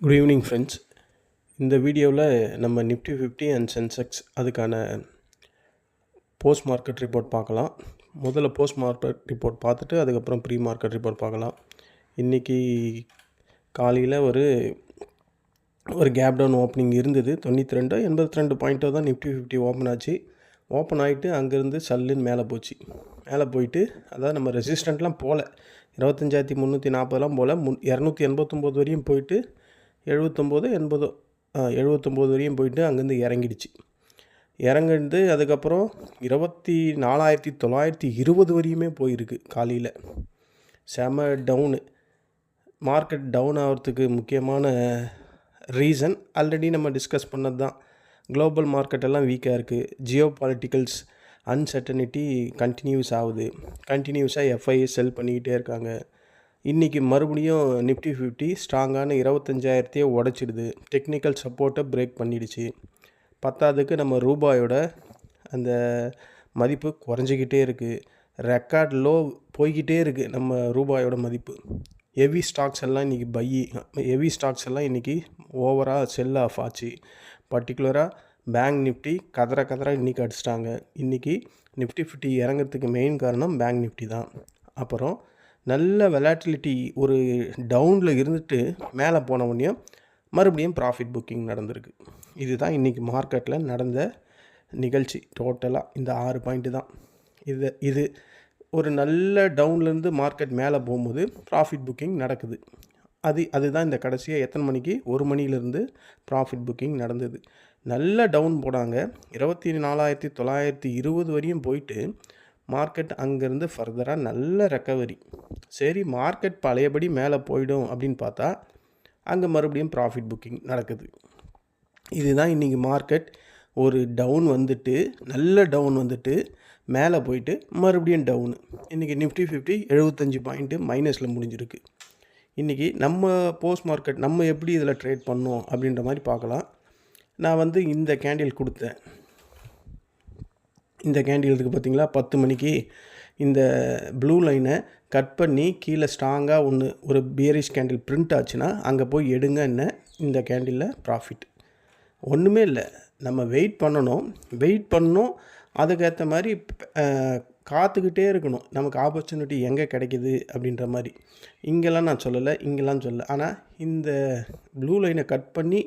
Good evening friends. இந்த வீடியோவில் நம்ம நிஃப்டி 50 அண்ட் சென்செக்ஸ் அதுக்கான போஸ்ட் மார்க்கெட் ரிப்போர்ட் பார்க்கலாம். முதல்ல போஸ்ட் மார்க்கெட் ரிப்போர்ட் பார்த்துட்டு அதுக்கப்புறம் ப்ரீ மார்க்கெட் ரிப்போர்ட் பார்க்கலாம். இன்றைக்கி காலையில் ஒரு கேப் டவுன் ஓப்பனிங் இருந்தது. 82 பாயிண்ட்டோ தான் நிஃப்டி 50 ஓப்பன் ஆச்சு. ஓப்பன் ஆகிட்டு அங்கேருந்து சல்லுன்னு மேலே போயிட்டு அதாவது நம்ம ரெசிஸ்டண்ட்லாம் போகல, 25,340 போல் 289 வரையும் போயிட்டு 79 வரையும் போயிட்டு அங்கேருந்து இறங்கிடுது. அதுக்கப்புறம் 24,920 வரையுமே போயிருக்கு. காலையில் செம டவுனு. மார்க்கெட் டவுன் ஆகிறதுக்கு முக்கியமான ரீசன் ஆல்ரெடி நம்ம டிஸ்கஸ் பண்ணது தான். குளோபல் மார்க்கெட்டெல்லாம் வீக்காக இருக்குது. ஜியோ பாலிட்டிக்கல்ஸ் அன்சர்டனிட்டி கண்டினியூஸாக எஃப்ஐ செல் பண்ணிக்கிட்டே இருக்காங்க. இன்றைக்கி மறுபடியும் நிஃப்டி 50 ஸ்ட்ராங்கான 25,000 உடச்சிடுது. டெக்னிக்கல் சப்போர்ட்டை பிரேக் பண்ணிடுச்சு. பத்தாவதுக்கு நம்ம ரூபாயோட அந்த மதிப்பு குறைஞ்சிக்கிட்டே இருக்குது. ரெக்கார்ட் லோ போய்கிட்டே இருக்குது நம்ம ரூபாயோட மதிப்பு. ஹெவி ஸ்டாக்ஸ் எல்லாம் இன்றைக்கி ஓவராக செல் ஆஃப் ஆச்சு. பர்டிகுலராக பேங்க் நிஃப்டி கதற இன்றைக்கி அடிச்சிட்டாங்க. இன்றைக்கி நிஃப்டி 50 இறங்கிறதுக்கு மெயின் காரணம் பேங்க் நிஃப்டி தான். அப்புறம் நல்ல வெலாட்டிலிட்டி ஒரு டவுனில் இருந்துட்டு மேலே போனவொடனே மறுபடியும் ப்ராஃபிட் புக்கிங் நடந்திருக்கு. இதுதான் இன்றைக்கி மார்க்கெட்டில் நடந்த நிகழ்ச்சி. டோட்டலாக இந்த 6 பாயிண்ட்டு தான். இது ஒரு நல்ல டவுன்லேருந்து மார்க்கெட் மேலே போகும்போது ப்ராஃபிட் புக்கிங் நடக்குது. அதுதான் இந்த கடைசியாக எத்தனை மணிக்கு 1 மணிலேருந்து ப்ராஃபிட் புக்கிங் நடந்தது. நல்ல டவுன் போனாங்க. 24,920 வரையும் போயிட்டு மார்க்கெட் அங்கேருந்து ஃபர்தராக நல்ல ரெக்கவரி. சரி, மார்க்கெட் பழையபடி மேலே போயிடும் அப்படின்னு பார்த்தா அங்கே மறுபடியும் ப்ராஃபிட் புக்கிங் நடக்குது. இதுதான் இன்றைக்கி மார்க்கெட் ஒரு டவுன் வந்துட்டு நல்ல டவுன் வந்துட்டு மேலே போயிட்டு மறுபடியும் டவுனு. இன்றைக்கி நிஃப்டி 50 75 பாயிண்ட்டு மைனஸில் முடிஞ்சிருக்கு. இன்றைக்கி நம்ம போஸ்ட் மார்க்கெட் நம்ம எப்படி இதில் ட்ரேட் பண்ணோம் அப்படின்ற மாதிரி பார்க்கலாம். நான் இந்த கேண்டில் கொடுத்தேன். இந்த கேண்டில் இருக்குது பார்த்திங்களா, 10 மணிக்கு இந்த ப்ளூ லைனை கட் பண்ணி கீழே ஸ்ட்ராங்காக ஒரு பியரிஷ் கேண்டில் பிரிண்ட் ஆச்சுன்னா அங்கே போய் எடுங்க. என்ன இந்த கேண்டிலில் ப்ராஃபிட் ஒன்றுமே இல்லை. நம்ம வெயிட் பண்ணணும். அதுக்கேற்ற மாதிரி காத்துக்கிட்டே இருக்கணும். நமக்கு ஆப்பர்ச்சுனிட்டி எங்கே கிடைக்கிது அப்படின்ற மாதிரி. இங்கெல்லாம் சொல்லலை. ஆனால் இந்த ப்ளூ லைனை கட் பண்ணி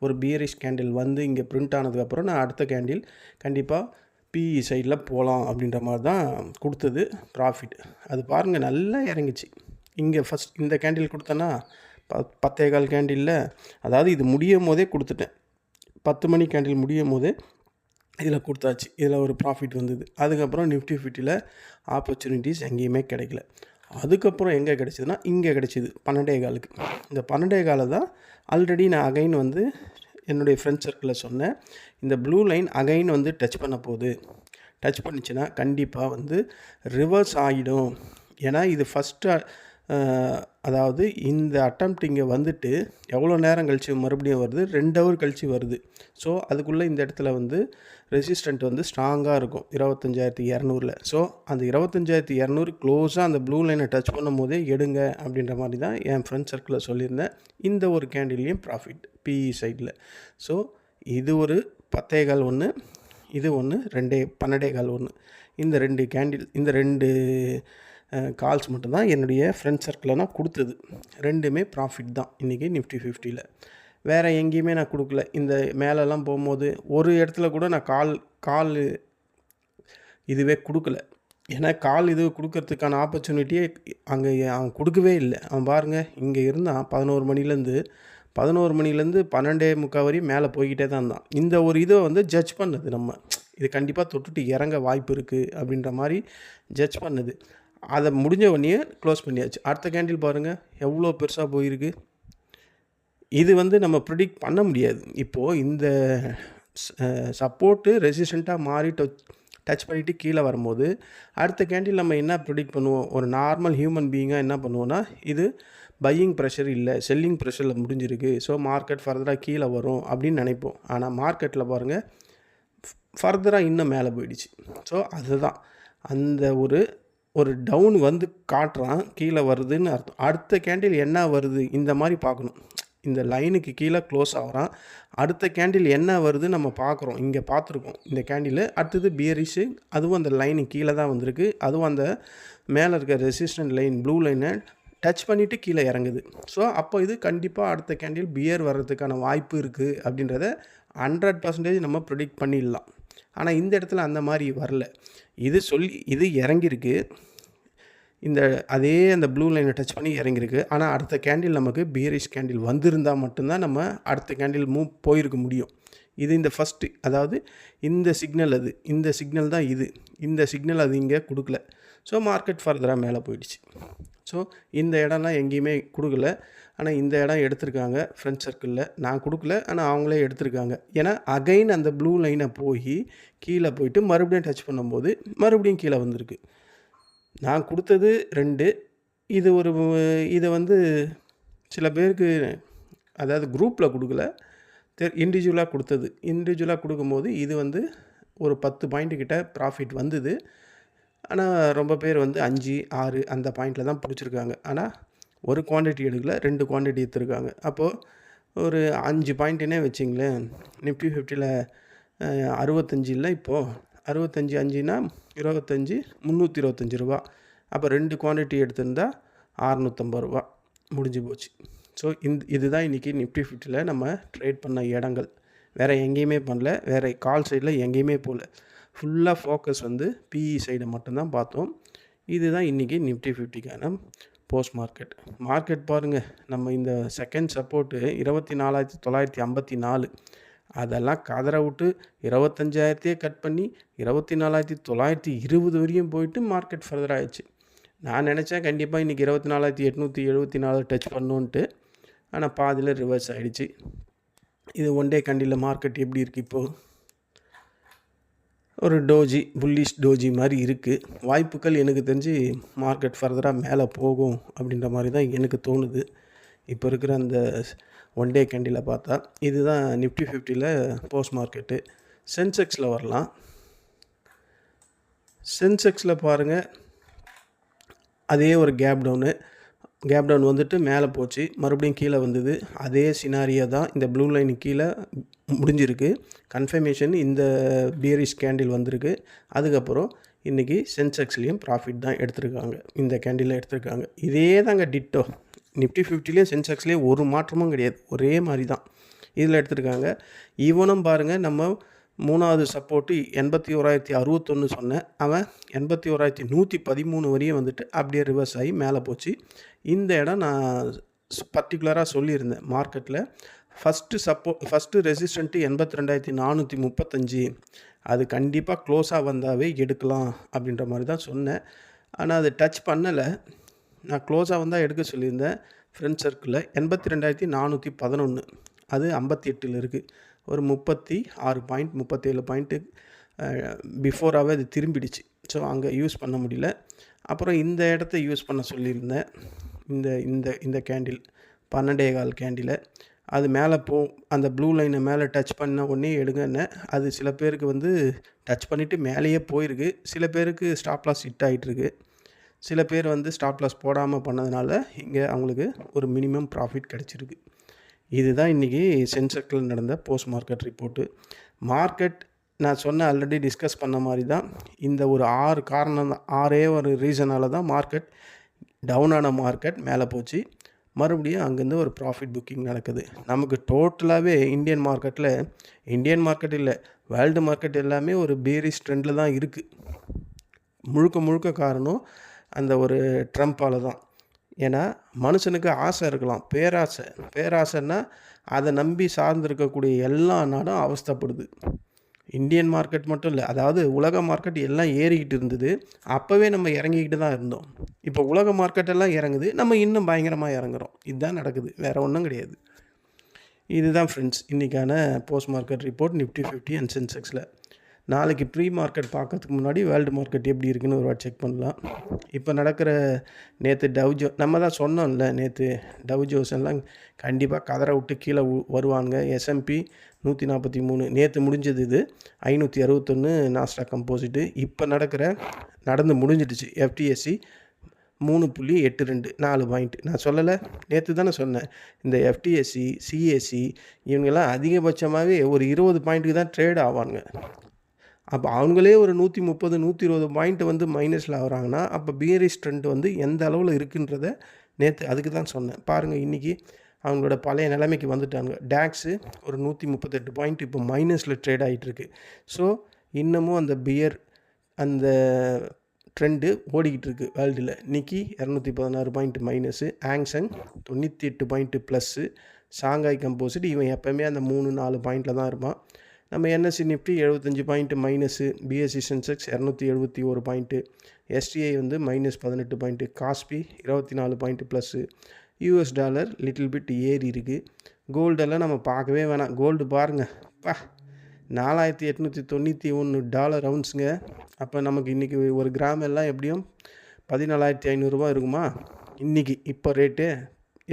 ஒரு பியரிஷ் கேண்டில் இங்கே பிரிண்ட் ஆனதுக்கப்புறம் நான் அடுத்த கேண்டில் கண்டிப்பாக பிஇ சைடில் போகலாம் அப்படின்ற மாதிரி தான் கொடுத்தது ப்ராஃபிட். அது பாருங்கள், நல்லா இறங்கிச்சு. இங்கே ஃபஸ்ட் இந்த கேண்டில் கொடுத்தேன்னா 10:15 கேண்டிலில், அதாவது இது முடியும் போதே கொடுத்துட்டேன். 10 மணி கேண்டில் முடியும் போதே இதில் கொடுத்தாச்சு. இதில் ஒரு ப்ராஃபிட் வந்தது. அதுக்கப்புறம் நிஃப்டி 50ல் ஆப்பர்ச்சுனிட்டிஸ் எங்கேயுமே கிடைக்கல. அதுக்கப்புறம் எங்கே கிடச்சிதுன்னா இங்கே கிடச்சிது 12:15. இந்த 12:15 தான் ஆல்ரெடி நான் அகைன் என்னுடைய ஃப்ரெண்ட் சர்க்கிளில் சொன்னேன். இந்த ப்ளூ லைன் அகைன் டச் பண்ண போகுது. டச் பண்ணிச்சுன்னா கண்டிப்பாக ரிவர்ஸ் ஆகிடும். ஏன்னா இது ஃபஸ்ட்டு அதாவது இந்த அட்டம்ப்ட் இங்கே எவ்வளோ நேரம் கழித்து மறுபடியும் வருது, 2 ஹவர் கழித்து வருது. ஸோ அதுக்குள்ளே இந்த இடத்துல ரெசிஸ்டண்ட் ஸ்ட்ராங்காக இருக்கும் 25,200. ஸோ அந்த 25,200 க்ளோஸாக அந்த ப்ளூ லைனை டச் பண்ணும் போதே எடுங்க அப்படின்ற மாதிரி தான் என் ஃப்ரெண்ட் சர்க்கிளில் சொல்லியிருந்தேன். இந்த ஒரு கேண்டில்லையும் ப்ராஃபிட் பிஇ சைடில். ஸோ இது ஒரு 10:15 ஒன்று, இது ஒன்று 12:15 ஒன்று. இந்த 2 கேண்டில், இந்த 2 கால்ஸ் மட்டும்தான் என்னுடைய ஃப்ரெண்ட் சர்க்கிளில் நான் கொடுத்தது. 2மே ப்ராஃபிட் தான் இன்றைக்கி நிஃப்டி 50ல். வேறு எங்கேயுமே நான் கொடுக்கல. இந்த மேலெல்லாம் போகும்போது ஒரு இடத்துல கூட நான் கால் இதுவே கொடுக்கல. ஏன்னா இது கொடுக்கறதுக்கான ஆப்பர்ச்சுனிட்டியே அங்கே அவன் கொடுக்கவே இல்லை. அவன் பாருங்கள், இங்கே இருந்தால் 11 மணிலேருந்து 12:45 வரையும் மேலே போய்கிட்டே தான் இருந்தான். இந்த ஒரு இதை ஜட்ஜ் பண்ணது நம்ம, இது கண்டிப்பாக தொட்டுட்டு இறங்க வாய்ப்பு இருக்குது அப்படின்ற மாதிரி ஜட்ஜ் பண்ணது. அதை முடிஞ்ச உடனே க்ளோஸ் பண்ணியாச்சு. அடுத்த கேண்டில் பாருங்கள் எவ்வளோ பெருசாக போயிருக்கு. இது நம்ம ப்ரிடிக்ட் பண்ண முடியாது. இப்போது இந்த சப்போர்ட்டு ரெசிஸ்டண்ட்டாக மாறி டச் பண்ணிவிட்டு கீழே வரும்போது அடுத்த கேண்டில் நம்ம என்ன ப்ரிடிக்ட் பண்ணுவோம்? ஒரு நார்மல் ஹியூமன் பீயிங்காக என்ன பண்ணுவோன்னா, இது பையிங் ப்ரெஷர் இல்லை, செல்லிங் ப்ரெஷரில் முடிஞ்சிருக்கு, ஸோ மார்க்கெட் ஃபர்தராக கீழே வரும் அப்படின்னு நினைப்போம். ஆனால் மார்க்கெட்டில் பாருங்கள் ஃபர்தராக இன்னும் மேலே போயிடுச்சு. ஸோ அதுதான் அந்த ஒரு டவுன் காட்டுறான், கீழே வருதுன்னு அர்த்தம். அடுத்த கேண்டில் என்ன வருது இந்த மாதிரி பார்க்கணும். இந்த லைனுக்கு கீழே க்ளோஸ் ஆகிறான். அடுத்த கேண்டில் என்ன வருது நம்ம பார்க்குறோம், இங்கே பார்த்துருக்கோம். இந்த கேண்டில் அடுத்தது பியரிஷு, அதுவும் அந்த லைனுக்கு கீழே தான் வந்திருக்கு. அதுவும் அந்த மேலே இருக்க ரெசிஸ்டன்ட் லைன் ப்ளூ லைனை டச் பண்ணிவிட்டு கீழே இறங்குது. ஸோ அப்போ இது கண்டிப்பாக அடுத்த கேண்டில் பியர் வர்றதுக்கான வாய்ப்பு இருக்குது அப்படின்றத 100% நம்ம ப்ரிடிக்ட் பண்ணிடலாம். ஆனால் இந்த இடத்துல அந்த மாதிரி வரல. இது இறங்கியிருக்கு, இந்த அதே அந்த ப்ளூ லைனை டச் பண்ணி இறங்கியிருக்கு. ஆனால் அடுத்த கேண்டில் நமக்கு பியரிஷ் கேண்டில் வந்திருந்தால் மட்டும்தான் நம்ம அடுத்த கேண்டில் மூவ் போயிருக்க முடியும். இது இந்த ஃபஸ்ட்டு, அதாவது இந்த சிக்னல் இந்த சிக்னல் தான் இந்த சிக்னல் அது இங்கே கொடுக்கல. ஸோ மார்க்கெட் ஃபர்தராக மேலே போயிடுச்சு. ஸோ இந்த இடம்லாம் எங்கேயுமே கொடுக்கல. ஆனால் இந்த இடம் எடுத்திருக்காங்க ஃப்ரெண்ட் சர்க்கிளில். நான் கொடுக்கல, ஆனால் அவங்களே எடுத்திருக்காங்க. ஏன்னா அகைன் அந்த ப்ளூ லைனை கீழே போயிட்டு மறுபடியும் டச் பண்ணும்போது மறுபடியும் கீழே வந்திருக்கு. நான் கொடுத்தது 2. இதை சில பேருக்கு, அதாவது குரூப்பில் கொடுக்கல, இண்டிவிஜுவலாக கொடுத்தது. இண்டிவிஜுவலாக கொடுக்கும்போது இது ஒரு 10 பாயிண்ட்டு கிட்ட ப்ராஃபிட் வந்தது. ஆனால் ரொம்ப பேர் 5, 6 அந்த பாயிண்டில் தான் பிடிச்சிருக்காங்க. ஆனால் ஒரு குவான்டிட்டி எடுக்கல, 2 குவான்டிட்டி எடுத்துருக்காங்க. அப்போது ஒரு 5 பாயிண்ட்டுனே வச்சிங்களேன். நிஃப்டி 50ல் 65 இல்லை, இப்போது 65 5னா 25, 325 ரூபா. அப்போ 2 குவான்டிட்டி எடுத்திருந்தால் 650 ரூபா முடிஞ்சு போச்சு. ஸோ இதுதான் இன்றைக்கி நிஃப்டி 50ல் நம்ம ட்ரேட் பண்ண இடங்கள். வேறு எங்கேயுமே பண்ணல, வேறு கால் சைடில் எங்கேயுமே போகல. ஃபுல்லாக ஃபோக்கஸ் பிஇ சைடை மட்டும்தான் பார்த்தோம். இதுதான் இன்றைக்கி நிஃப்டி 50க்கான போஸ்ட் மார்க்கெட் பாருங்கள். நம்ம இந்த செகண்ட் சப்போர்ட்டு 24,954, அதெல்லாம் கதற விட்டு 25,000 கட் பண்ணி 24,920 வரையும் போயிட்டு மார்க்கெட் ஃபர்தர் ஆகிடுச்சு. நான் நினச்சேன் கண்டிப்பாக இன்றைக்கி 24,874 டச் பண்ணுன்ட்டு. ஆனால் பாதியில் ரிவர்ஸ் ஆகிடுச்சு. இது ஒன் டே கண்டியில் மார்க்கெட் எப்படி இருக்குது இப்போது? ஒரு புல்லிஷ் டோஜி மாதிரி இருக்குது. வாய்ப்புகள் எனக்கு தெரிஞ்சு மார்க்கெட் ஃபர்தராக மேலே போகும் அப்படின்ற மாதிரி தான் எனக்கு தோணுது. இப்போ இருக்கிற அந்த ஒன் டே கேண்டில் பார்த்தா. இதுதான் நிஃப்டி 50ல் போஸ்ட் மார்க்கெட்டு. சென்செக்ஸில் வரலாம். சென்செக்ஸில் பாருங்கள், அதே ஒரு கேப் டவுன் வந்துட்டு மேலே போச்சு, மறுபடியும் கீழே வந்தது. அதே சினாரியோ தான் இந்த ப்ளூ லைன் கீழே முடிஞ்சிருக்கு. கன்ஃபர்மேஷன் இந்த பியரிஷ் கேண்டில் வந்திருக்கு. அதுக்கப்புறம் இன்றைக்கி சென்செக்ஸ்லேயும் ப்ராஃபிட் தான் எடுத்திருக்காங்க, இந்த கேண்டிலில் எடுத்திருக்காங்க. இதே தாங்க டிட்டோ நிஃப்டி 50லேயும் சென்செக்ஸ்லேயும் ஒரு மாற்றமும் கிடையாது, ஒரே மாதிரி தான் இதில் எடுத்திருக்காங்க. ஈவனும் பாருங்கள், நம்ம 3வது சப்போர்ட்டு 81,061 சொன்னேன். அவன் 81,113 வரையும் அப்படியே ரிவர்ஸ் ஆகி மேலே போச்சு. இந்த இடம் நான் பர்டிகுலராக சொல்லியிருந்தேன் மார்க்கெட்டில். ஃபஸ்ட்டு ரெசிஸ்டண்ட்டு 82,435, அது கண்டிப்பாக க்ளோஸாக வந்தாவே எடுக்கலாம் அப்படின்ற மாதிரி தான் சொன்னேன். ஆனால் அது டச் பண்ணலை. நான் க்ளோஸாக வந்தால் எடுக்க சொல்லியிருந்தேன் ஃப்ரெண்ட் சர்க்கிளில். 82,411, அது 58ல் இருக்குது. ஒரு 36 பாயிண்ட் 37 பாயிண்ட்டு பிஃபோராகவே அது திரும்பிடுச்சு. ஸோ அங்கே யூஸ் பண்ண முடியல. அப்புறம் இந்த இடத்த யூஸ் பண்ண சொல்லியிருந்தேன். இந்த கேண்டில் 12.15 கேண்டில் அது மேலே அந்த ப்ளூ லைனை மேலே டச் பண்ண உடனே எடுங்கன்னு. அது சில பேருக்கு டச் பண்ணிவிட்டு மேலேயே போயிருக்கு. சில பேருக்கு ஸ்டாப் லாஸ் ஹிட் ஆகிட்டுருக்கு. சில பேர் ஸ்டாப் லாஸ் போடாமல் பண்ணதுனால இங்கே அவங்களுக்கு ஒரு மினிமம் ப்ராஃபிட் கிடச்சிருக்கு. இதுதான் இன்றைக்கி சென்செக்ஸில் நடந்த போஸ்ட் மார்க்கெட் ரிப்போர்ட்டு. மார்க்கெட் நான் ஆல்ரெடி டிஸ்கஸ் பண்ண மாதிரி தான். இந்த ஒரு 6 காரணம் தான், 6 ஒரு ரீசனால் தான் மார்க்கெட் டவுனான மார்க்கெட் மேலே போச்சு. மறுபடியும் அங்கேருந்து ஒரு ப்ராஃபிட் புக்கிங் நடக்குது. நமக்கு டோட்டலாகவே இந்தியன் மார்க்கெட் இல்லை, வேர்ல்டு மார்க்கெட் எல்லாமே ஒரு பேரிஷ் ட்ரெண்டில் தான் இருக்குது. முழுக்க காரணம் அந்த ஒரு ட்ரம்ப்பால் தான். ஏன்னா மனுஷனுக்கு ஆசை இருக்கலாம், பேராசைன்னா அதை நம்பி சார்ந்திருக்கக்கூடிய எல்லா நாடும் அவஸ்தைப்படுது. இந்தியன் மார்க்கெட் மட்டும் இல்லை, அதாவது உலக மார்க்கெட் எல்லாம் ஏறிக்கிட்டு இருந்தது. அப்போவே நம்ம இறங்கிக்கிட்டு தான் இருந்தோம். இப்போ உலக மார்க்கெட்டெல்லாம் இறங்குது, நம்ம இன்னும் பயங்கரமாக இறங்குறோம். இதுதான் நடக்குது, வேறு ஒன்றும் கிடையாது. இதுதான் ஃப்ரெண்ட்ஸ் இன்றைக்கான post market report Nifty 50 and சென்செக்ஸில். நாளைக்கு ப்ரீ மார்க்கெட் பார்க்கறதுக்கு முன்னாடி வேர்ல்டு மார்க்கெட் எப்படி இருக்குன்னு ஒரு வாட்டி செக் பண்ணலாம். இப்போ நடக்கிற நேற்று நம்ம தான் சொன்னோம்ல, நேற்று டவ் எல்லாம் கண்டிப்பாக கதற விட்டு கீழே வருவாங்க. S&P 143 நேற்று முடிஞ்சது, இது 561 நாஸ்டாக் கம்போசிட்டு. இப்போ நடந்து முடிஞ்சிடுச்சு. FTSE 3.82 4 point. நான் சொல்லலை, நேற்று தானே சொன்னேன். இந்த எஃப்டிஎஸ்சி, சிஎஸ்சி இவங்கெல்லாம் அதிகபட்சமாகவே ஒரு 20 பாயிண்ட்டுக்கு தான் ட்ரேட் ஆவானுங்க. அப்போ அவங்களே ஒரு 130 120 பாயிண்ட் வந்து மைனஸில் ஆகிறாங்கன்னா, அப்போ பியரிஷ் ட்ரெண்ட் வந்து எந்த அளவில் இருக்குன்றத நேற்று அதுக்கு தான் சொன்னேன். பாருங்கள், இன்றைக்கி அவங்களோட பழைய நிலைமைக்கு வந்துட்டாங்க. டேக்ஸு ஒரு 138 பாயிண்ட் இப்போ மைனஸில் ட்ரேட் ஆகிட்டுருக்கு. ஸோ இன்னமும் அந்த ட்ரெண்டு ஓடிக்கிட்டு இருக்குது வேர்ல்டில். நிக்கி 216 பாயிண்ட் மைனஸு, ஆங்சங் 98 பாயிண்ட்டு ப்ளஸ்ஸு, ஷாங்காய் கம்போசிட் இவன் எப்போவுமே அந்த 3-4 பாயிண்டில் தான் இருப்பான். நம்ம NSE Nifty 75 point minus, BSE Sensex 271 point, STI வந்து -18 point, KOSPI 24 point plus, US dollar little bit ஏறி இருக்குது. கோல்டெல்லாம் நம்ம பார்க்கவே வேணாம். கோல்டு பாருங்கள், $4,891 அவுன்ஸுங்க. அப்போ நமக்கு இன்றைக்கி ஒரு கிராம் எல்லாம் எப்படியும் 14,500 இருக்குமா? இன்றைக்கி இப்போ ரேட்டு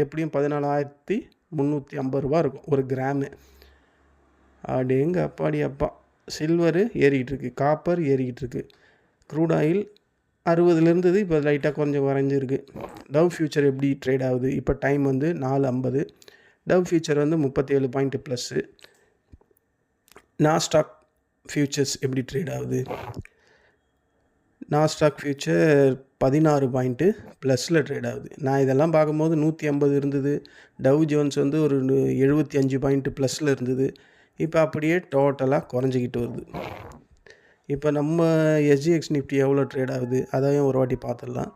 எப்படியும் 14,350 இருக்கும் ஒரு கிராமு. அப்படிங்க அப்பாடி அப்பா. சில்வரு ஏறிக்கிட்டு இருக்குது, காப்பர் ஏறிக்கிட்டு இருக்குது, க்ரூட் ஆயில் 60 இருந்தது, இப்போ லைட்டாக கொஞ்சம் குறைஞ்சிருக்கு. டவ் ஃபியூச்சர் எப்படி ட்ரேட் ஆகுது? இப்போ டைம் வந்து 4:50. டவ் ஃபியூச்சர் வந்து 37 பாயிண்ட் ப்ளஸ்ஸு. நாஸ்டாக் ஃபியூச்சர்ஸ் எப்படி ட்ரேட் ஆகுது? நாஸ்டாக் ஃபியூச்சர் 16 பாயிண்ட்டு ப்ளஸில் ட்ரேட் ஆகுது. நான் இதெல்லாம் பார்க்கும்போது 150 இருந்தது. டவ் ஜோன்ஸ் வந்து ஒரு 75 பாயிண்ட்டு ப்ளஸில் இருந்தது. இப்போ அப்படியே டோட்டலாக குறைஞ்சிக்கிட்டு வருது. இப்போ நம்ம எஸ்ஜிஎக்ஸ் நிஃப்டி எவ்வளோ ட்ரேட் ஆகுது அதையும் ஒரு வாட்டி பார்த்துடலாம்.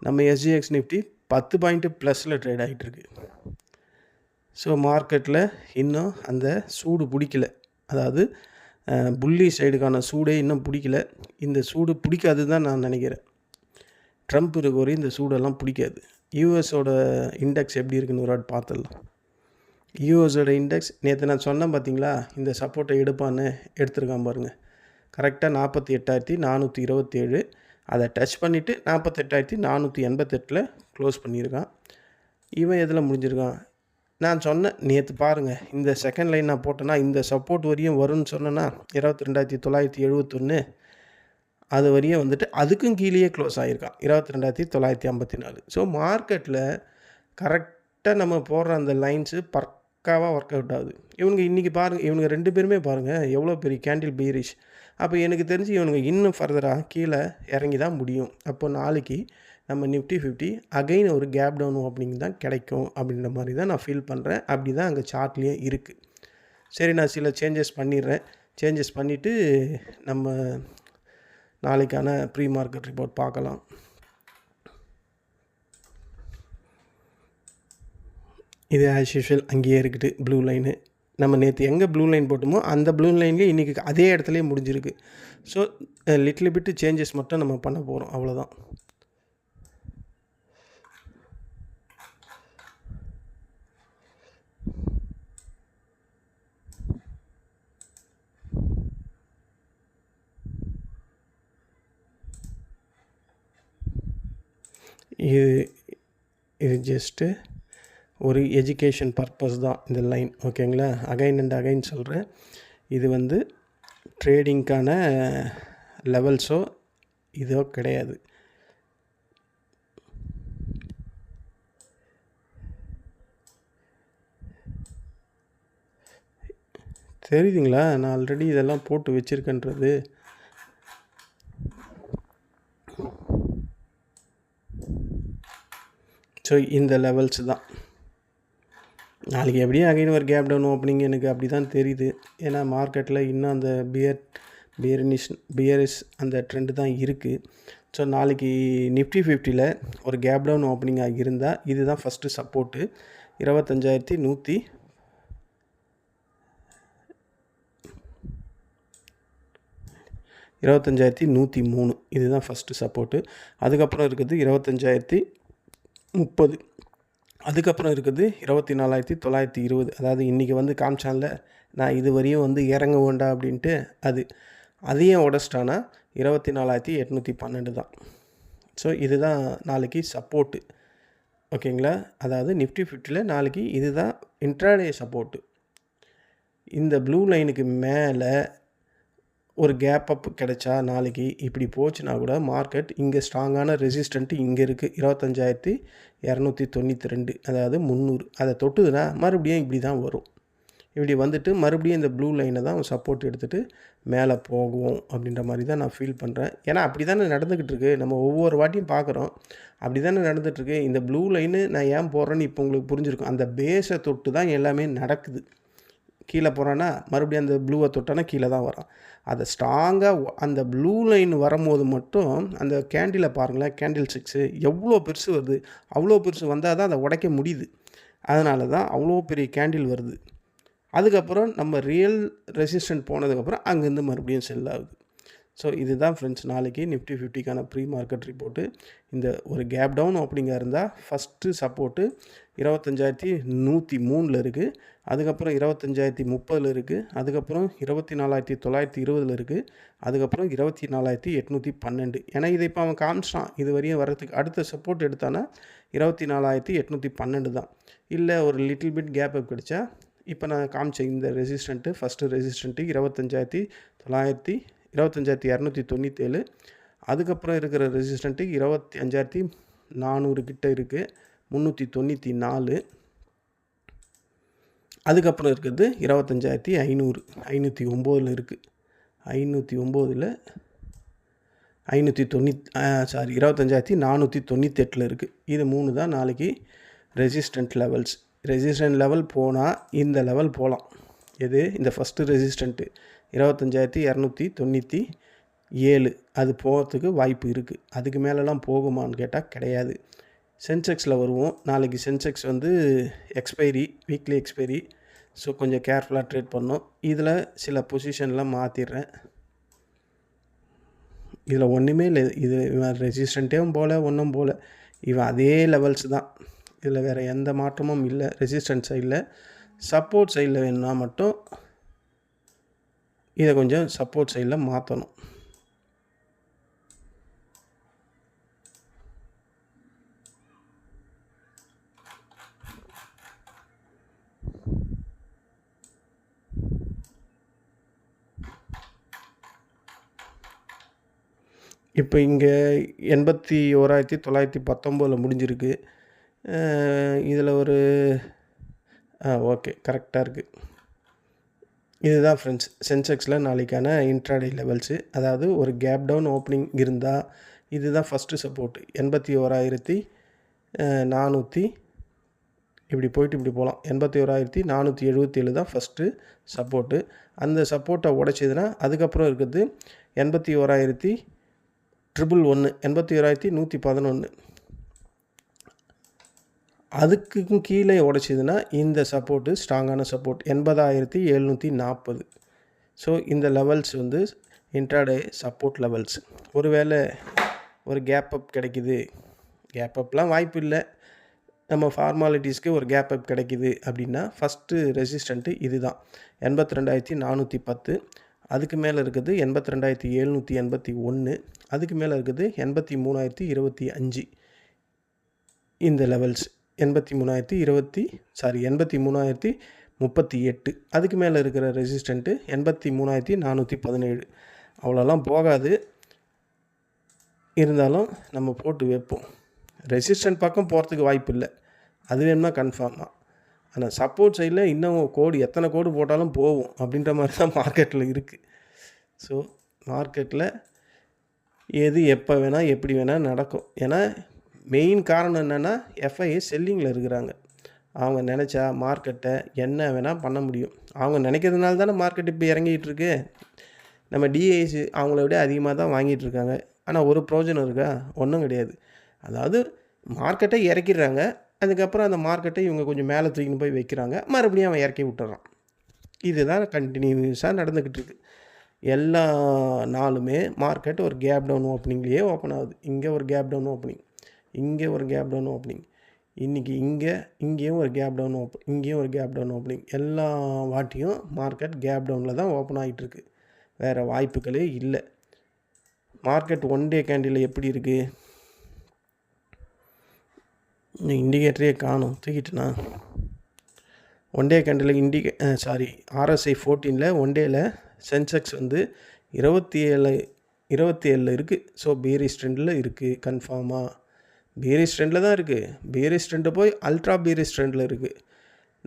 நம்ம எஸ்ஜிஎக்ஸ் நிஃப்டி 10 பாயிண்ட்டு ப்ளஸில் ட்ரேட் ஆகிட்டுருக்கு. ஸோ மார்க்கெட்டில் இன்னும் அந்த சூடு பிடிக்கல. அதாவது புள்ளி சைடுக்கான சூடே இன்னும் பிடிக்கல. இந்த சூடு பிடிக்காது தான் நான் நினைக்கிறேன். ட்ரம்ப் இருக்க வரையும் இந்த சூடெல்லாம் பிடிக்காது. யூஎஸோட இண்டெக்ஸ் எப்படி இருக்குன்னு ஒரு வாட்டி பார்த்துடலாம். யூஎஸோட இண்டெக்ஸ் நேற்று நான் சொன்னேன் பார்த்தீங்களா, இந்த சப்போர்ட்டை எடுப்பான்னு எடுத்துருக்கான் பாருங்கள். கரெக்டாக 48,427. அதை டச் பண்ணிவிட்டு 48,488 க்ளோஸ் பண்ணியிருக்கான். இவன் எதில் முடிஞ்சிருக்கான்? நான் சொன்னேன் நேற்று பாருங்கள், இந்த செகண்ட் லைன் நான் போட்டேன்னா இந்த சப்போர்ட் வரையும் வரும்னு சொன்னேன்னா 22,971 அது வரையும் வந்துட்டு அதுக்கும் கீழேயே க்ளோஸ் ஆகியிருக்கான் 22,954. ஸோ மார்க்கெட்டில் கரெக்டாக நம்ம போடுற அந்த லைன்ஸு பக்காவாக ஒர்க் அவுட் ஆகுது. இவனுங்க இன்றைக்கி பாருங்கள், இவனுங்க 2 பேருமே பாருங்கள் எவ்வளோ பெரிய கேண்டில் பீரிஷ். அப்போ எனக்கு தெரிஞ்சு இவனுங்க இன்னும் ஃபர்தராக கீழே இறங்கி தான் முடியும். அப்போ நாளைக்கு நம்ம நிஃப்டி 50 அகைன் ஒரு கேப் டவுன் ஓப்பனிங் தான் கிடைக்கும் அப்படின்ற மாதிரி தான் நான் ஃபீல் பண்ணுறேன். அப்படி தான் அங்கே சார்ட்லேயே இருக்குது. சரி, நான் சில சேஞ்சஸ் பண்ணிடுறேன். சேஞ்சஸ் பண்ணிவிட்டு நம்ம நாளைக்கான ப்ரீ மார்க்கெட் ரிப்போர்ட் பார்க்கலாம். இது ஆஸ் யூஷுவல் அங்கேயே இருக்குது ப்ளூ லைனு. நம்ம நேற்று எங்கே ப்ளூ லைன் போட்டோமோ அந்த ப்ளூ லைன்லேயே இன்றைக்கி அதே இடத்துலையே முடிஞ்சிருக்கு. ஸோ லிட்டில் பிட்டு சேஞ்சஸ் மட்டும் நம்ம பண்ண போகிறோம், அவ்வளோதான். இது ஜஸ்ட்டு ஒரு எஜுகேஷன் பர்பஸ் தான் இந்த லைன், ஓகேங்களா? அகைன் அண்ட் அகைன் சொல்கிறேன், இது வந்து ட்ரேடிங்க்கான லெவல்ஸோ இதோ கிடையாது. தெரியுதுங்களா? நான் ஆல்ரெடி இதெல்லாம் போட்டு வச்சுருக்கேன்றது. ஸோ இந்த லெவல்ஸ் தான். நாளைக்கு எப்படியும் அகைன் ஒரு கேப் டவுன் ஓப்பனிங் எனக்கு அப்படி தான் தெரியுது. ஏன்னா மார்க்கெட்டில் இன்னும் அந்த பியரிஷ் அந்த ட்ரெண்டு தான் இருக்குது. ஸோ நாளைக்கு நிஃப்டி 50ல் ஒரு கேப் டவுன் ஓப்பனிங்காக இருந்தால் இதுதான் ஃபஸ்ட்டு சப்போர்ட்டு 25,103 இதுதான் ஃபஸ்ட்டு சப்போர்ட்டு. அதுக்கப்புறம் இருக்குது 25,030. அதுக்கப்புறம் இருக்குது 24,920. அதாவது இன்றைக்கி வந்து காமிச்சான்ல நான் இது வரையும் வந்து இறங்க வேண்டாம் அப்படின்ட்டு, அதையும் உடச்சிட்டானா 24,812 தான். ஸோ இதுதான் நாளைக்கு சப்போர்ட்டு, ஓகேங்களா? அதாவது நிஃப்டி 50ல் நாளைக்கு இதுதான் இன்ட்ராடே சப்போர்ட்டு. இந்த ப்ளூ லைனுக்கு மேலே ஒரு கேப் அப் கிடைச்சா நாளைக்கு இப்படி போச்சுன்னா கூட மார்க்கெட் இங்கே ஸ்ட்ராங்கான ரெசிஸ்டண்ட்டு இங்கே இருக்குது 25,292, அதாவது 300. அதை தொட்டுதுன்னா மறுபடியும் இப்படி தான் வரும். இப்படி வந்துட்டு மறுபடியும் இந்த ப்ளூ லைனை தான் சப்போர்ட் எடுத்துகிட்டு மேலே போகும் அப்படின்ற மாதிரி தான் நான் ஃபீல் பண்ணுறேன். ஏன்னா அப்படி தானே நடந்துக்கிட்டு இருக்கு. நம்ம ஒவ்வொரு வாட்டியும் பார்க்குறோம், அப்படி தானே நடந்துகிட்ருக்கு. இந்த ப்ளூ லைனு நான் ஏன் போடுறேன்னு இப்போ உங்களுக்கு புரிஞ்சிருக்கும். அந்த பேஸை தொட்டு தான் எல்லாமே நடக்குது. கீழே போகிறான்னா மறுபடியும் அந்த ப்ளூவை தொட்டானா கீழே தான் வரான். அதை ஸ்ட்ராங்காக அந்த ப்ளூ லைன் வரும்போது மட்டும் அந்த கேண்டிலை பாருங்களேன், கேண்டில் 6 எவ்வளோ பெருசு வருது. அவ்வளோ பெருசு வந்தால் தான் அதை உடைக்க முடியுது. அதனால தான் அவ்வளோ பெரிய கேண்டில் வருது. அதுக்கப்புறம் நம்ம ரியல் ரெசிஸ்டன்ட் போனதுக்கப்புறம் அங்கேருந்து மறுபடியும் செல் ஆகுது. ஸோ இதுதான் ஃப்ரெண்ட்ஸ் நாளைக்கு நிஃப்டி 50க்கான ப்ரீ மார்க்கெட் ரிப்போர்ட்டு. இந்த ஒரு கேப் டவுன் ஓப்பனிங்காக இருந்தால் ஃபஸ்ட்டு சப்போர்ட்டு 25,103 இருக்குது. அதுக்கப்புறம் 25,030 இருக்குது. அதுக்கப்புறம் 24,920 இருக்குது. அதுக்கப்புறம் 24,812. ஏன்னா இதை இப்போ அவன் காமிச்சிட்டான். இது வரையும் வரதுக்கு அடுத்த சப்போர்ட் எடுத்தானா 24,812 தான். இல்லை ஒரு லிட்டில் பிட் கேப் அப் கிடைச்சா இப்போ நான் காமிச்சேன் இந்த ரெசிஸ்டண்ட்டு ஃபஸ்ட்டு ரெசிஸ்டண்ட்டு 25,297. அதுக்கப்புறம் இருக்கிற ரெசிஸ்டண்ட்டு 25,400 கிட்ட இருக்குது, 394. அதுக்கப்புறம் இருக்கிறது 25,500, 509 இருக்குது. 509 25,498 இருக்குது. இது 3 தான் நாளைக்கு ரெசிஸ்டன்ட் லெவல்ஸ். ரெசிஸ்டன்ட் லெவல் போனால் இந்த லெவல் போகலாம். எது? இந்த ஃபஸ்ட்டு ரெசிஸ்டண்ட்டு 25,297 அது போகிறதுக்கு வாய்ப்பு இருக்குது. அதுக்கு மேலெலாம் போகுமான்னு கேட்டால் கிடையாது. சென்செக்ஸில் வருவோம். நாளைக்கு Sensex expiry, weekly expiry. So கொஞ்சம் கேர்ஃபுல்லாக ட்ரேட் பண்ணோம். இதில் சில பொசிஷன்லாம் மாற்றிடுறேன். இதில் ஒன்றுமே இல்லை. இது இவன் ரெசிஸ்டண்ட்டும் போல் ஒன்றும் போல் இவன் அதே லெவல்ஸ் தான். இதில் வேறு எந்த மாற்றமும் இல்லை. ரெசிஸ்டன்ட் சைடில், சப்போர்ட் சைடில் வேணும்னா மட்டும் இதை கொஞ்சம் சப்போர்ட் சைடில் மாற்றணும். இப்போ இங்கே 81,919 முடிஞ்சிருக்கு. இதில் ஒரு ஓகே கரெக்டாக இருக்குது. இதுதான் ஃப்ரெண்ட்ஸ் சென்செக்ஸில் நாளைக்கான இன்ட்ராடே லெவல்ஸு. அதாவது ஒரு கேப் டவுன் ஓப்பனிங் இருந்தால் இதுதான் ஃபஸ்ட்டு சப்போர்ட்டு 81,400. இப்படி போயிட்டு இப்படி போகலாம். 81,477 தான் ஃபஸ்ட்டு சப்போர்ட்டு. அந்த சப்போர்ட்டை உடைச்சிதுன்னா அதுக்கப்புறம் இருக்கிறது 81,111, 81,111. அதுக்கும் கீழே உடைச்சிதுன்னா இந்த சப்போர்ட்டு ஸ்ட்ராங்கான சப்போர்ட் 80,740. ஸோ இந்த லெவல்ஸ் இன்ட்ராடே சப்போர்ட் லெவல்ஸ். ஒருவேளை ஒரு கேப் அப் கிடைக்குது, கேப் அப்லாம் வாய்ப்பு இல்லை, நம்ம ஃபார்மாலிட்டிஸ்க்கு ஒரு கேப் அப் கிடைக்குது அப்படின்னா ஃபஸ்ட்டு ரெசிஸ்டண்ட்டு இது தான் 82,410. அதுக்கு மேலே இருக்குது 82,781. அதுக்கு மேலே இருக்குது 83,025. இந்த லெவல்ஸ் 83,038. அதுக்கு மேலே இருக்கிற ரெசிஸ்டண்ட்டு 83,417. அவ்வளோலாம் போகாது, இருந்தாலும் நம்ம போட்டு வைப்போம். ரெசிஸ்டன்ட் பக்கம் போகிறதுக்கு வாய்ப்பு இல்லை, அது வேணும்னா கன்ஃபார்ம் தான். ஆனால் சப்போர்ட் சைடில் இன்னும் எத்தனை கோடு போட்டாலும் போகும் அப்படின்ற மாதிரி தான் மார்க்கெட்டில் இருக்குது. ஸோ மார்க்கெட்டில் எது எப்போ வேணால் எப்படி வேணால் நடக்கும். ஏன்னா மெயின் காரணம் என்னென்னா எஃப்ஐஏ செல்லிங்கில் இருக்கிறாங்க. அவங்க நினச்சா மார்க்கெட்டை என்ன வேணால் பண்ண முடியும். அவங்க நினைக்கிறதுனால தானே மார்க்கெட் இப்போ இறங்கிட்டு இருக்கு. நம்ம டிஐசி அவங்கள விட அதிகமாக தான் வாங்கிட்டு இருக்காங்க. ஆனால் ஒரு பிரயோஜனம் இருக்கா? ஒன்றும் கிடையாது. அதாவது மார்க்கெட்டை இறக்கிடுறாங்க, அதுக்கப்புறம் அந்த மார்க்கெட்டை இவங்க கொஞ்சம் மேலே தூக்கின்னு போய் வைக்கிறாங்க, மறுபடியும் அவன் இறக்கி விட்டுறான். இதுதான் கண்டினியூஸாக நடந்துக்கிட்டு இருக்குது. எல்லா நாளுமே மார்க்கெட் ஒரு கேப் டவுன் ஓப்பனிங்லேயே ஓப்பன் ஆகுது. இங்கே ஒரு கேப் டவுன் ஓப்பனிங், இங்கே ஒரு கேப் டவுன் ஓப்பனிங், இன்றைக்கி இங்கேயும் ஒரு கேப் டவுன் இங்கேயும் ஒரு கேப் டவுன் ஓப்பனிங். எல்லா வாட்டியும் மார்க்கெட் கேப் டவுனில் தான் ஓப்பன் ஆகிட்டுருக்கு. வேறு வாய்ப்புகளே இல்லை. மார்க்கெட் ஒன் டே கேண்டில் எப்படி இருக்குது? இண்டிகேட்டரே காணும், தூக்கிட்டுனா. One day candle RSI 14 one டேயில் சென்செக்ஸ் 27 இருக்குது. ஸோ பேரிஷ் ட்ரெண்டில் இருக்குது கன்ஃபார்மாக. பேரிஷ் ட்ரெண்டில் தான் இருக்குது. பேரிஷ் ட்ரெண்டு போய் அல்ட்ரா பேரிஷ் ட்ரெண்டில் இருக்குது.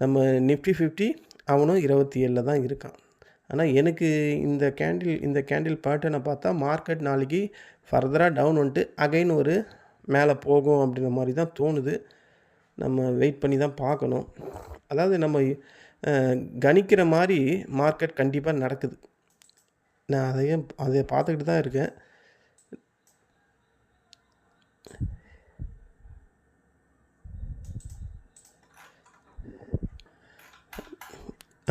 நம்ம நிஃப்டி 50 அவனும் 27 தான் இருக்கான். ஆனால் எனக்கு இந்த கேண்டில் பேட்டர்னை பார்த்தா மார்க்கெட் நாளைக்கு ஃபர்தராக டவுன் வந்துட்டு அகைன் ஒரு மேலே போகும் அப்படின்ற மாதிரி தான் தோணுது. நம்ம வெயிட் பண்ணி தான் பார்க்கணும். அதாவது நம்ம கணிக்கிற மாதிரி மார்க்கெட் கண்டிப்பாக நடக்குது. நான் அதை பார்த்துக்கிட்டு தான் இருக்கேன்.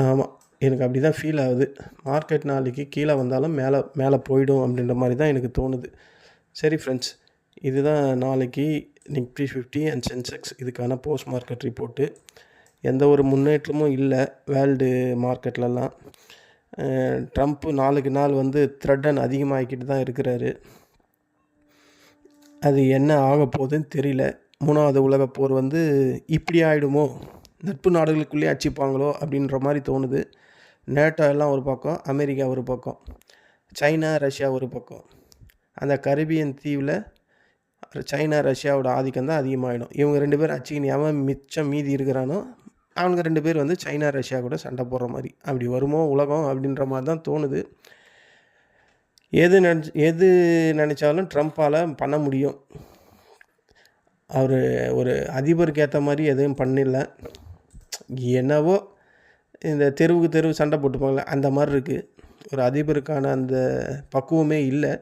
ஆமாம், எனக்கு அப்படி தான் ஃபீல் ஆகுது. மார்க்கெட் நாளைக்கு கீழே வந்தாலும் மேலே போயிடும் அப்படின்ற மாதிரி தான் எனக்கு தோணுது. சரி ஃப்ரெண்ட்ஸ், இதுதான் நாளைக்கு நிஃப்டி 50 அண்ட் சென்செக்ஸ் இதுக்கான போஸ்ட் மார்க்கெட் ரிப்போர்ட்டு. எந்த ஒரு முன்னேற்றமும் இல்லை வேர்ல்டு மார்க்கெட்லலாம். ட்ரம்ப்பு நாளுக்கு நாள் த்ரெட்டன் அதிகமாகிக்கிட்டு தான் இருக்கிறாரு. அது என்ன ஆக போகுதுன்னு தெரியல. 3வது உலகப் போர் இப்படி ஆகிடுமோ, நட்பு நாடுகளுக்குள்ளேயே அடிச்சுப்பாங்களோ அப்படின்ற மாதிரி தோணுது. நேட்டோ எல்லாம் ஒரு பக்கம், அமெரிக்கா ஒரு பக்கம், சைனா ரஷ்யா ஒரு பக்கம். அந்த கரிபியன் தீவில் சைனா ரஷ்யாவோட ஆதிக்கம் தான் அதிகமாகிடும். இவங்க 2 பேர் அடிச்சுக்கின்னு எவன் மிச்சம் மீதி இருக்கிறானோ அவங்க 2 பேர் சைனா ரஷ்யா கூட சண்டை போடுற மாதிரி அப்படி வருமோ உலகம் அப்படின்ற மாதிரி தான் தோணுது. எது நினச்சாலும் ட்ரம்ப்பால் பண்ண முடியும். அவர் ஒரு அதிபருக்கு ஏற்ற மாதிரி எதுவும் பண்ணல. என்னவோ இந்த தெருவு சண்டை போட்டுப்பாங்களே அந்த மாதிரி இருக்குது. ஒரு அதிபருக்கான அந்த பக்குவமே இல்லை.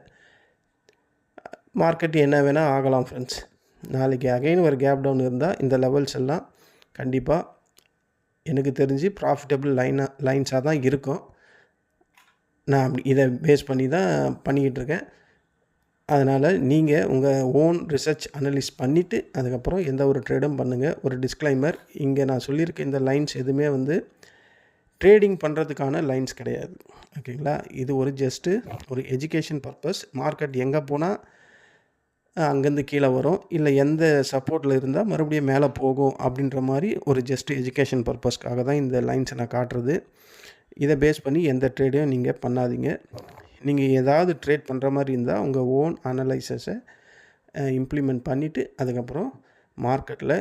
மார்க்கெட் என்ன வேணால் ஆகலாம் ஃப்ரெண்ட்ஸ். நாளைக்கு அகைன் ஒரு கேப் டவுன் இருந்தால் இந்த லெவல்ஸ் எல்லாம் கண்டிப்பாக எனக்கு தெரிஞ்சு ப்ராஃபிட்டபிள் லைன்ஸாக தான் இருக்கும். நான் இதை பேஸ் பண்ணி தான் பண்ணிக்கிட்டு இருக்கேன். அதனால் நீங்கள் உங்கள் ஓன் ரிசர்ச் அனலிஸ் பண்ணிவிட்டு அதுக்கப்புறம் எந்த ஒரு ட்ரேடும் பண்ணுங்கள். ஒரு டிஸ்க்ளைமர், இங்கே நான் சொல்லியிருக்க இந்த லைன்ஸ் எதுவுமே ட்ரேடிங் பண்ணுறதுக்கான லைன்ஸ் கிடையாது. ஓகேங்களா? இது ஒரு ஜஸ்ட்டு ஒரு எஜுகேஷன் பர்பஸ். மார்க்கெட் எங்கே போனால் அங்கேருந்து கீழே வரும், இல்லை எந்த சப்போர்ட்டில் இருந்தால் மறுபடியும் மேலே போகும் அப்படின்ற மாதிரி ஒரு ஜஸ்ட் எஜுகேஷன் பர்பஸ்க்காக தான் இந்த லைன்ஸை நான் காட்டுறது. இதை பேஸ் பண்ணி எந்த ட்ரேடையும் நீங்கள் பண்ணாதீங்க. நீங்கள் ஏதாவது ட்ரேட் பண்ணுற மாதிரி இருந்தால் உங்கள் ஓன் அனலைசஸை இம்ப்ளிமெண்ட் பண்ணிவிட்டு அதுக்கப்புறம் மார்க்கெட்டில்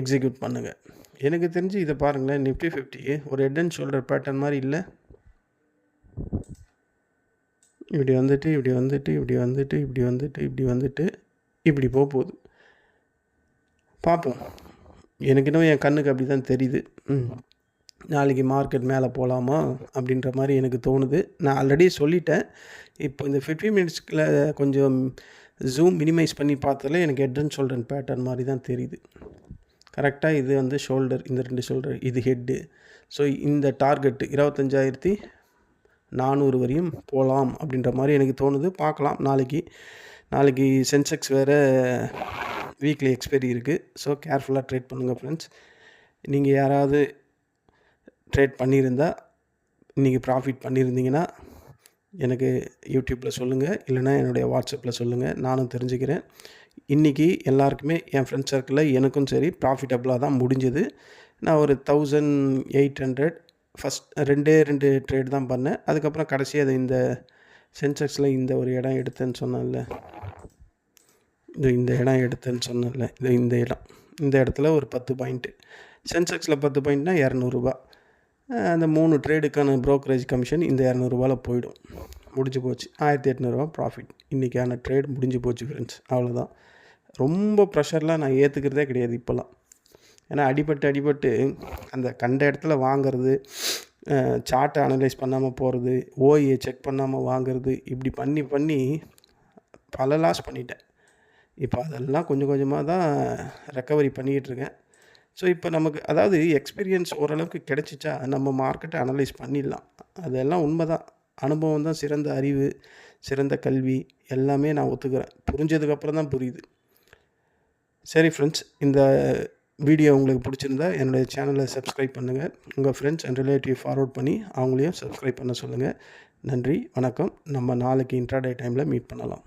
எக்ஸிக்யூட் பண்ணுங்கள். எனக்கு தெரிஞ்சு இதை பாருங்களேன், நிஃப்டி 50 ஒரு ஹெட் அண்ட் ஷோல்டர் பேட்டர்ன் மாதிரி இல்லை. இப்படி இப்படி போகுது. பார்ப்போம். எனக்கு இன்னும் என் கண்ணுக்கு அப்படி தான் தெரியுது. நாளைக்கு மார்க்கெட் மேலே போகலாமா அப்படின்ற மாதிரி எனக்கு தோணுது. நான் ஆல்ரெடி சொல்லிட்டேன். இப்போ இந்த 15 மினிட்ஸ்க்குள்ள கொஞ்சம் ஜூம் மினிமைஸ் பண்ணி பார்த்ததில் எனக்கு ஹெட் அண்ட் ஷோல்டர் பேட்டர்ன் மாதிரி தான் தெரியுது. கரெக்டாக இது ஷோல்டர், இந்த 2 ஷோல்டர், இது ஹெட்டு. ஸோ இந்த டார்கெட்டு 25,400 வரையும் போகலாம் அப்படின்ற மாதிரி எனக்கு தோணுது. பார்க்கலாம். நாளைக்கு சென்செக்ஸ் வேறு வீக்லி எக்ஸ்பைரி இருக்குது. ஸோ கேர்ஃபுல்லாக ட்ரேட் பண்ணுங்கள் ஃப்ரெண்ட்ஸ். நீங்கள் யாராவது ட்ரேட் பண்ணியிருந்தால், இன்றைக்கி ப்ராஃபிட் பண்ணியிருந்தீங்கன்னா எனக்கு யூடியூப்பில் சொல்லுங்கள், இல்லைனா என்னுடைய வாட்ஸ்அப்பில் சொல்லுங்கள், நானும் தெரிஞ்சுக்கிறேன். இன்றைக்கி எல்லாருக்குமே என் ஃப்ரெண்ட்ஸ் சர்க்கிளில் எனக்கும் சரி ப்ராஃபிட்டபுளாக தான் முடிஞ்சது. நான் ஒரு 1800 ஃபஸ்ட் 2 ட்ரேட் தான் பண்ணேன். அதுக்கப்புறம் கடைசி அது இந்த சென்செக்ஸில் இந்த ஒரு இடம் எடுத்தேன்னு சொன்னேன்ல, இந்த இடம் எடுத்தேன்னு சொன்னேன்ல, இந்த இடத்துல ஒரு 10 பாயிண்ட்டு, சென்செக்ஸில் 10 பாயிண்ட்னா ₹200. அந்த 3 ட்ரேடுக்கான ப்ரோக்கரேஜ் கமிஷன் இந்த ₹200 போயிடும். முடிஞ்சு போச்சு. ₹1800 ப்ராஃபிட். இன்றைக்கான ட்ரேட் முடிஞ்சு போச்சு ஃப்ரெண்ட்ஸ். அவ்வளோதான். ரொம்ப ப்ரெஷர்லாம் நான் ஏற்றுக்கிறதே கிடையாது இப்போல்லாம். ஏன்னா அடிபட்டு அந்த கண்ட இடத்துல வாங்கிறது, சார்ட்டை அனலைஸ் பண்ணாமல் போகிறது, ஓஏ செக் பண்ணாமல் வாங்கிறது, இப்படி பண்ணி பல லாஸ் பண்ணிட்டேன். இப்போ அதெல்லாம் கொஞ்சம் கொஞ்சமாக தான் ரெக்கவரி பண்ணிக்கிட்டுருக்கேன். ஸோ இப்போ நமக்கு அதாவது எக்ஸ்பீரியன்ஸ் ஓரளவுக்கு கிடச்சிச்சா நம்ம மார்க்கெட்டை அனலைஸ் பண்ணிடலாம். அதெல்லாம் உண்மை தான். அனுபவம் தான் சிறந்த அறிவு, சிறந்த கல்வி, எல்லாமே நான் ஒத்துக்கிறேன். புரிஞ்சதுக்கப்புறம் தான் புரியுது. சரி ஃப்ரெண்ட்ஸ், இந்த வீடியோ உங்களுக்கு பிடிச்சிருந்தா என்னுடைய சேனலை சப்ஸ்கிரைப் பண்ணுங்கள். உங்கள் ஃப்ரெண்ட்ஸ் அண்ட் ரிலேட்டிவ் ஃபார்வர்ட் பண்ணி அவங்களையும் சப்ஸ்கிரைப் பண்ண சொல்லுங்கள். நன்றி, வணக்கம். நம்ம நாளைக்கு இன்ட்ராடே டைமில் மீட் பண்ணலாம்.